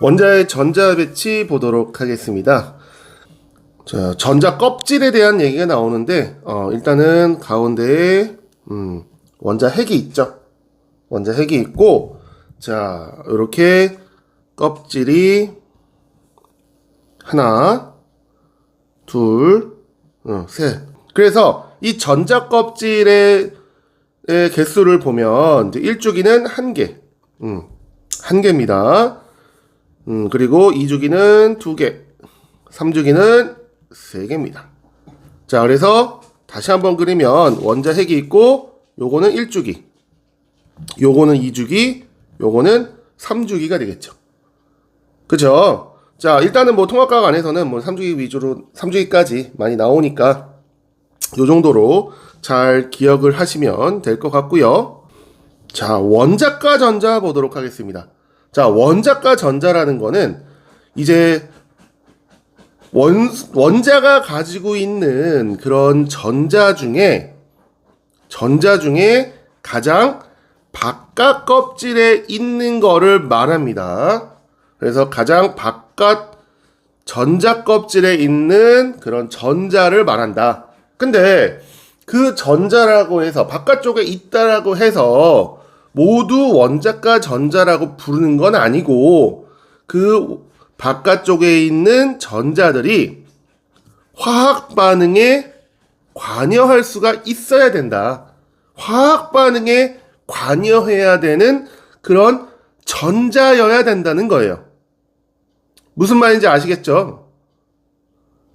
원자의 전자 배치 보도록 하겠습니다. 자, 전자 껍질에 대한 얘기가 나오는데 일단은 가운데에 원자 핵이 있죠. 원자 핵이 있고, 자, 이렇게 껍질이 하나, 둘, 셋. 그래서 이 전자 껍질의 개수를 보면 이제 1주기는 1개, 1개입니다. 그리고 2주기는 2개, 3주기는 3개입니다. 자, 그래서 다시 한번 그리면 원자 핵이 있고, 요거는 1주기, 요거는 2주기, 요거는 3주기가 되겠죠. 그죠? 자, 일단은 뭐 통합과학 안에서는 뭐 3주기 위주로 3주기까지 많이 나오니까 요 정도로 잘 기억을 하시면 될 것 같고요. 자, 원자과 전자 보도록 하겠습니다. 자, 원자과 전자라는 거는 이제 원자가 가지고 있는 그런 전자 중에 가장 바깥 껍질에 있는 거를 말합니다. 그래서 가장 바깥 전자 껍질에 있는 그런 전자를 말한다. 근데 그 전자라고 해서 바깥쪽에 있다라고 해서 모두 원자과 전자라고 부르는 건 아니고, 그 바깥쪽에 있는 전자들이 화학 반응에 관여할 수가 있어야 된다. 화학 반응에 관여해야 되는 그런 전자여야 된다는 거예요. 무슨 말인지 아시겠죠?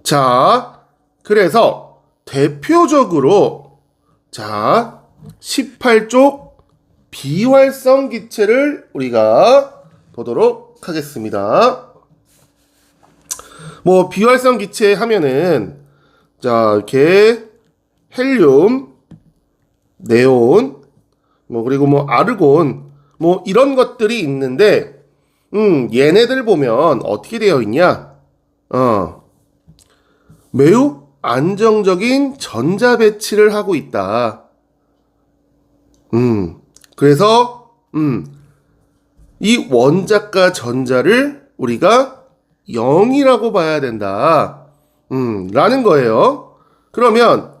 자, 그래서 대표적으로 자, 18쪽 비활성 기체를 우리가 보도록 하겠습니다. 뭐 비활성 기체 하면은 자, 이렇게 헬륨, 네온, 뭐 그리고 뭐 아르곤, 뭐 이런 것들이 있는데 얘네들 보면 어떻게 되어 있냐? 매우 안정적인 전자 배치를 하고 있다. 그래서 이 원자과 전자를 우리가 0이라고 봐야 된다. 라는 거예요. 그러면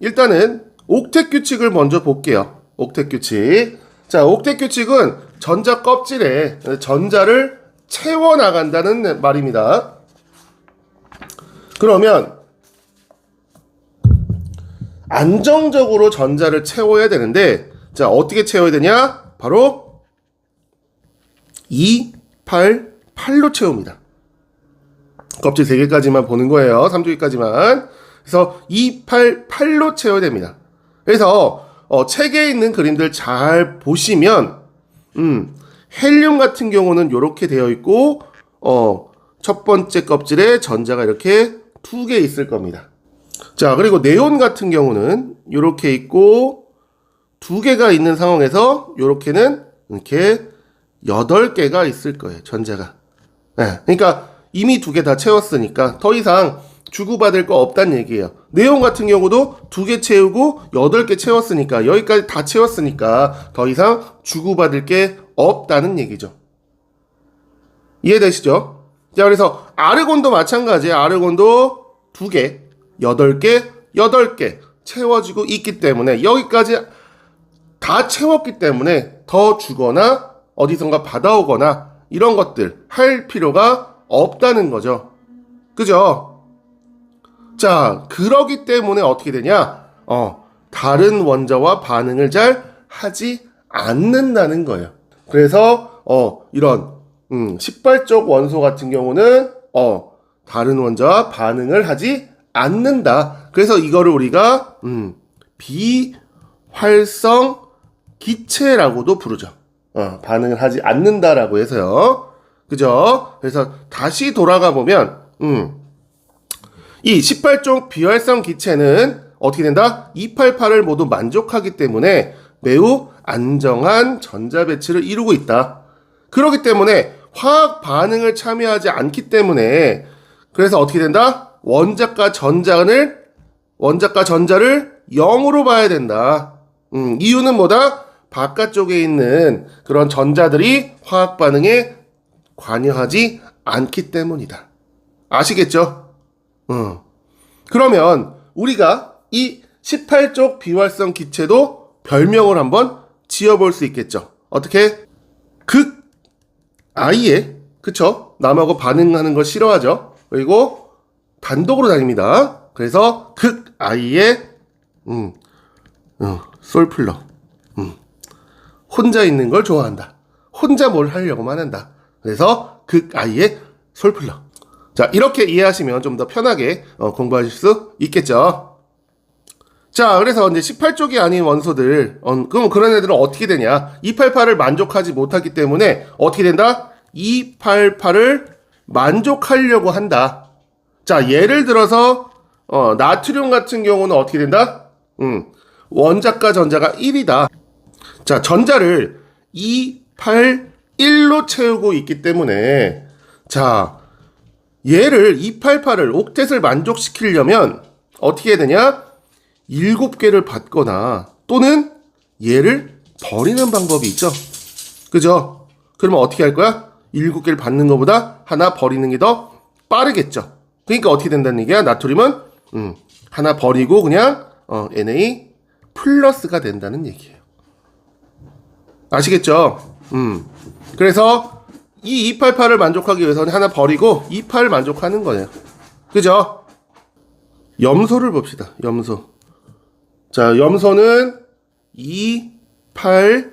일단은 옥텟 규칙을 먼저 볼게요. 옥텟 규칙. 자, 옥텟 규칙은 전자 껍질에 전자를 채워 나간다는 말입니다. 그러면 안정적으로 전자를 채워야 되는데, 자, 어떻게 채워야 되냐? 바로 2, 8, 8로 채웁니다. 껍질 3개까지만 보는 거예요. 3주기까지만. 그래서 2, 8, 8로 채워야 됩니다. 그래서 책에 있는 그림들 잘 보시면 헬륨 같은 경우는 이렇게 되어 있고, 첫 번째 껍질에 전자가 이렇게 2개 있을 겁니다. 자, 그리고 네온 같은 경우는 이렇게 있고 2개가 있는 상황에서 요렇게는 이렇게 8개가 있을 거예요, 전자가. 네, 그러니까 이미 2개 다 채웠으니까 더 이상 주고받을 거 없다는 얘기예요. 네온 같은 경우도 2개 채우고 8개 채웠으니까, 여기까지 다 채웠으니까 더 이상 주고받을 게 없다는 얘기죠. 이해되시죠? 자, 그래서 아르곤도 마찬가지예요. 아르곤도 2개, 8개 채워지고 있기 때문에, 여기까지 다 채웠기 때문에 더 주거나 어디선가 받아오거나 이런 것들 할 필요가 없다는 거죠. 그죠? 자, 그러기 때문에 어떻게 되냐? 다른 원자와 반응을 잘 하지 않는다는 거예요. 그래서 이런 18쪽 원소 같은 경우는 다른 원자와 반응을 하지 않는다. 그래서 이거를 우리가 비활성 기체라고도 부르죠. 반응을 하지 않는다라고 해서요. 그죠? 그래서 다시 돌아가 보면 이 18쪽 비활성 기체는 어떻게 된다? 288을 모두 만족하기 때문에 매우 안정한 전자 배치를 이루고 있다. 그렇기 때문에 화학 반응을 참여하지 않기 때문에, 그래서 어떻게 된다? 원자과 전자를 0으로 봐야 된다. 이유는 뭐다? 바깥쪽에 있는 그런 전자들이 화학 반응에 관여하지 않기 때문이다. 아시겠죠? 그러면 우리가 이 18족 비활성 기체도 별명을 한번 지어볼 수 있겠죠. 어떻게? 극 I에, 그쵸? 남하고 반응하는 걸 싫어하죠. 그리고 단독으로 다닙니다. 그래서 극 I에 솔플러. 혼자 있는 걸 좋아한다. 혼자 뭘 하려고만 한다. 그래서 극 I에 솔플러. 자, 이렇게 이해하시면 좀 더 편하게 공부하실 수 있겠죠. 자, 그래서 이제 18쪽이 아닌 원소들, 그럼 그런 애들은 어떻게 되냐? 288을 만족하지 못하기 때문에 어떻게 된다? 288을 만족하려고 한다. 자, 예를 들어서 나트륨 같은 경우는 어떻게 된다? 원자과 전자가 1이다. 자, 전자를 281로 채우고 있기 때문에 자, 얘를 288을 옥텟을 만족시키려면 어떻게 해야 되냐? 7개를 받거나 또는 얘를 버리는 방법이 있죠. 그죠? 그러면 어떻게 할 거야? 7개를 받는 것보다 하나 버리는 게 더 빠르겠죠. 그러니까 어떻게 된다는 얘기야? 나트륨은 하나 버리고 그냥 Na 플러스가 된다는 얘기예요. 아시겠죠? 그래서 이 288을 만족하기 위해서는 하나 버리고 28을 만족하는 거예요. 그죠? 염소를 봅시다. 염소. 자, 염소는 2, 8,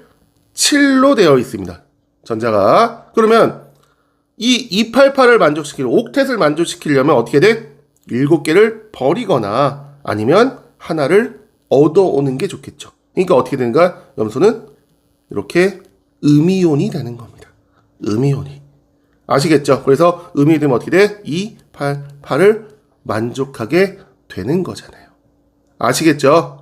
7로 되어 있습니다. 전자가. 그러면 이 288을 옥텟을 만족시키려면 어떻게 돼? 7개를 버리거나 아니면 하나를 얻어오는 게 좋겠죠. 그러니까 어떻게 되는가? 염소는 이렇게 음이온이 되는 겁니다. 음이온이. 아시겠죠? 그래서 음이 되면 어떻게 돼? 2, 8, 8을 만족하게 되는 거잖아요. 아시겠죠?